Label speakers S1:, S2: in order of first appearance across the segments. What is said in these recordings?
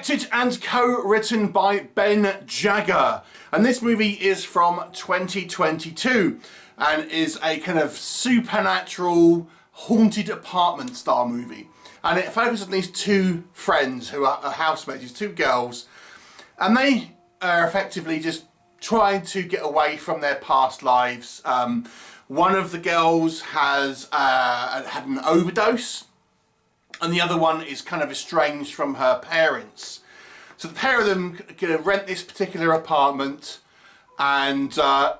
S1: Directed and co-written by Ben Jagger, and this movie is from 2022 and is a kind of supernatural haunted apartment style movie, and it focuses on these two friends who are housemates, these two girls, and they are effectively just trying to get away from their past lives. One of the girls has had an overdose, and the other one is kind of estranged from her parents. So the pair of them going to rent this particular apartment, and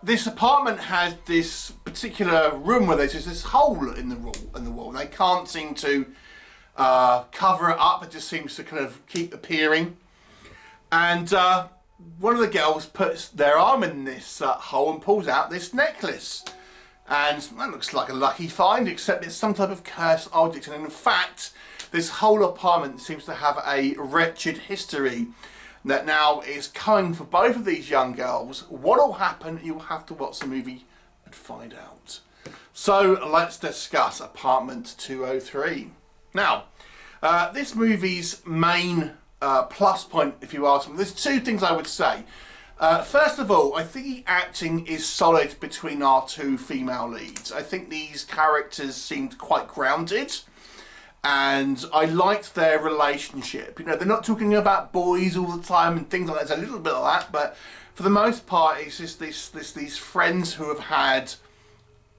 S1: this apartment has this particular room where there's just this hole in the wall. They can't seem to cover it up. It just seems to kind of keep appearing. And one of the girls puts their arm in this hole and pulls out this necklace. And that looks like a lucky find, except it's some type of cursed object. And in fact, this whole apartment seems to have a wretched history that now is coming for both of these young girls. What'll happen? You'll have to watch the movie and find out. So let's discuss Apartment 203. Now, this movie's main plus point, if you ask me, there's two things I would say. First of all, I think the acting is solid between our two female leads. I think these characters seemed quite grounded, and I liked their relationship. You know, they're not talking about boys all the time and things like that. There's a little bit of that, but for the most part, it's just these friends who have had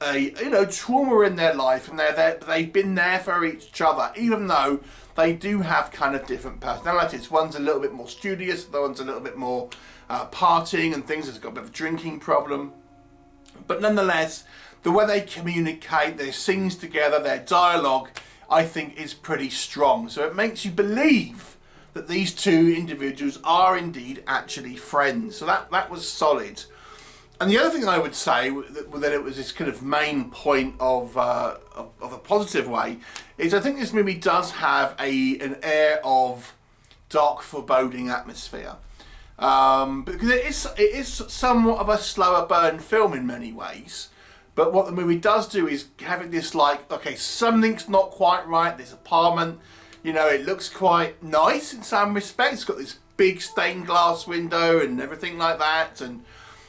S1: a trauma in their life, and they've been there for each other, even though they do have kind of different personalities. One's a little bit more studious, the other one's a little bit more partying and things. It's got a bit of a drinking problem, but nonetheless, the way they communicate, their scenes together, their dialogue, I think is pretty strong. So it makes you believe that these two individuals are indeed actually friends. So that was solid. And the other thing I would say that it was this kind of main point of a positive way is I think this movie does have an air of dark, foreboding atmosphere. Because it is somewhat of a slower burn film in many ways, but what the movie does do is having this like, okay, something's not quite right. This apartment, it looks quite nice in some respects. It's got this big stained glass window and everything like that, and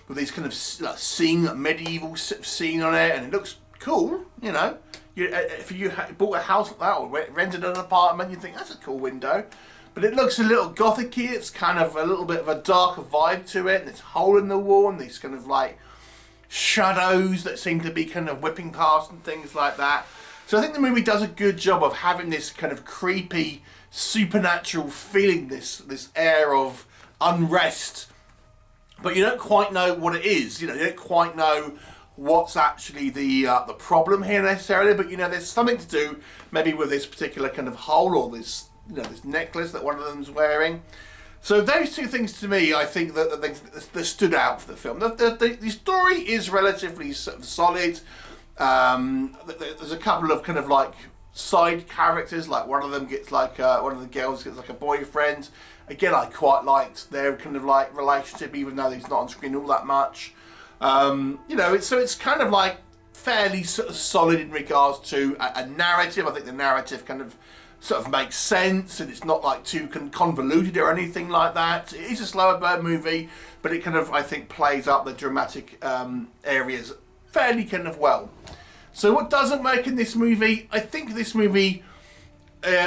S1: with these kind of medieval scene on it, and it looks cool. If you bought a house like that or rented an apartment, you think that's a cool window. But it looks a little gothic-y. It's kind of a little bit of a darker vibe to it, and this hole in the wall and these kind of like shadows that seem to be kind of whipping past and things like that. So I think the movie does a good job of having this kind of creepy, supernatural feeling, this air of unrest, but you don't quite know what it is. You don't quite know what's actually the problem here necessarily, but there's something to do maybe with this particular kind of hole or this necklace that one of them's wearing. So those two things to me, I think that stood out for the film. The story is relatively solid. There's a couple of kind of like side characters, like one of them gets like one of the girls gets like a boyfriend. Again, I quite liked their kind of like relationship, even though he's not on screen all that much. It's kind of like fairly sort of solid in regards to a narrative. I think the narrative kind of sort of makes sense, and it's not like too convoluted or anything like that. It is a slower burn movie, but it kind of, I think, plays up the dramatic areas fairly kind of well. So what doesn't work in this movie, I think this movie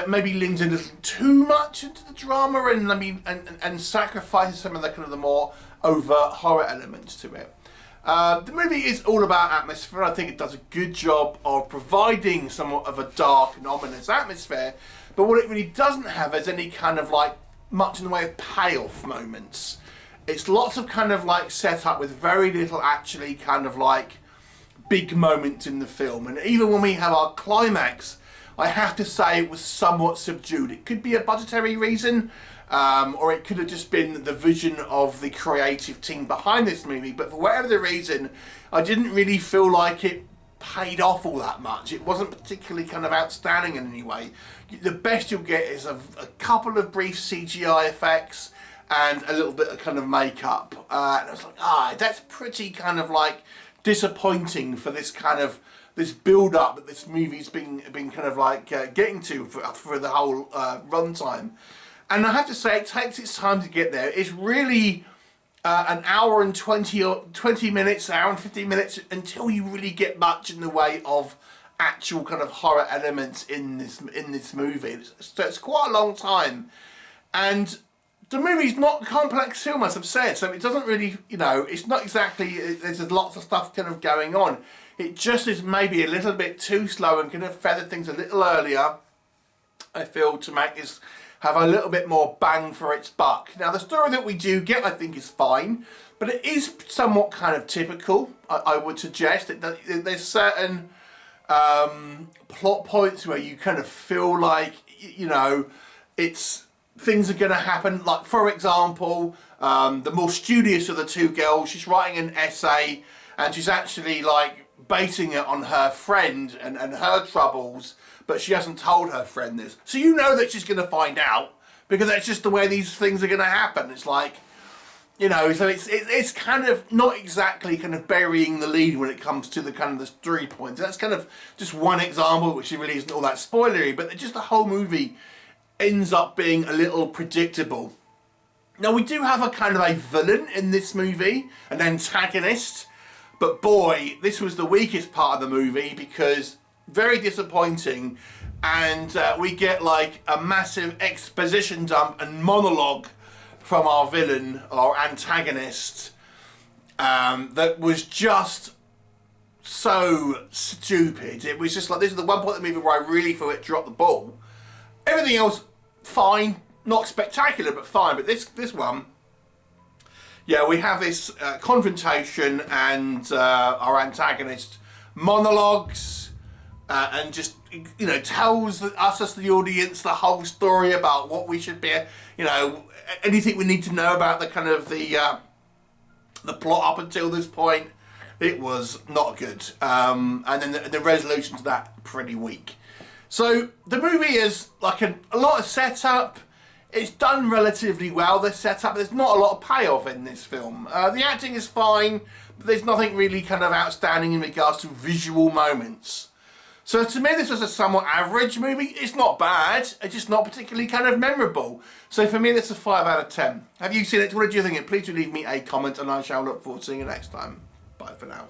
S1: maybe leans a little too much into the drama and sacrifices some of the kind of the more overt horror elements to it. The movie is all about atmosphere. I think it does a good job of providing somewhat of a dark and ominous atmosphere, but what it really doesn't have is any kind of like much in the way of payoff moments. It's lots of kind of like set up with very little actually kind of like big moments in the film, and even when we have our climax, I have to say it was somewhat subdued. It could be a budgetary reason, or it could have just been the vision of the creative team behind this movie, but for whatever the reason, I didn't really feel like it paid off all that much. It wasn't particularly kind of outstanding in any way. The best you'll get is a couple of brief CGI effects and a little bit of kind of makeup. And I was like, that's pretty kind of like disappointing for this kind of this build-up that this movie's been kind of like getting to for the whole runtime. And I have to say, it takes its time to get there. It's really an hour and 20 minutes, hour and 15 minutes until you really get much in the way of actual kind of horror elements in this movie. So it's quite a long time. And the movie's not a complex film, as I've said, so it doesn't really, you know, it's not exactly, there's lots of stuff kind of going on. It just is maybe a little bit too slow and kind of feather things a little earlier, I feel, to make this have a little bit more bang for its buck. Now, the story that we do get, I think, is fine, but it is somewhat kind of typical, I would suggest. There's certain plot points where you kind of feel like, you know, things are going to happen. Like, for example, the more studious of the two girls, she's writing an essay and she's actually like basing it on her friend and her troubles, but she hasn't told her friend this. So you know that she's going to find out, because that's just the way these things are going to happen. It's like, you know, so it's kind of not exactly kind of burying the lead when it comes to the kind of the story points. That's kind of just one example, which really isn't all that spoilery, but just the whole movie ends up being a little predictable. Now, we do have a kind of a villain in this movie, an antagonist, but boy, this was the weakest part of the movie, because very disappointing, and we get like a massive exposition dump and monologue from our villain, our antagonist, that was just so stupid. It was just like, this is the one point of the movie where I really feel it dropped the ball. Everything else, fine, not spectacular, but fine. But this one, yeah, we have this confrontation, and our antagonist monologues and just, you know, tells us as the audience the whole story about what we should be, you know, anything we need to know about the kind of the plot up until this point. It was not good, and then the resolution to that pretty weak. So the movie is like a lot of setup. It's done relatively well, the setup. There's not a lot of payoff in this film. The acting is fine, but there's nothing really kind of outstanding in regards to visual moments. So to me, this was a somewhat average movie. It's not bad, it's just not particularly kind of memorable. So for me, that's a 5 out of 10. Have you seen it? What did you think? Please do leave me a comment, and I shall look forward to seeing you next time. Bye for now.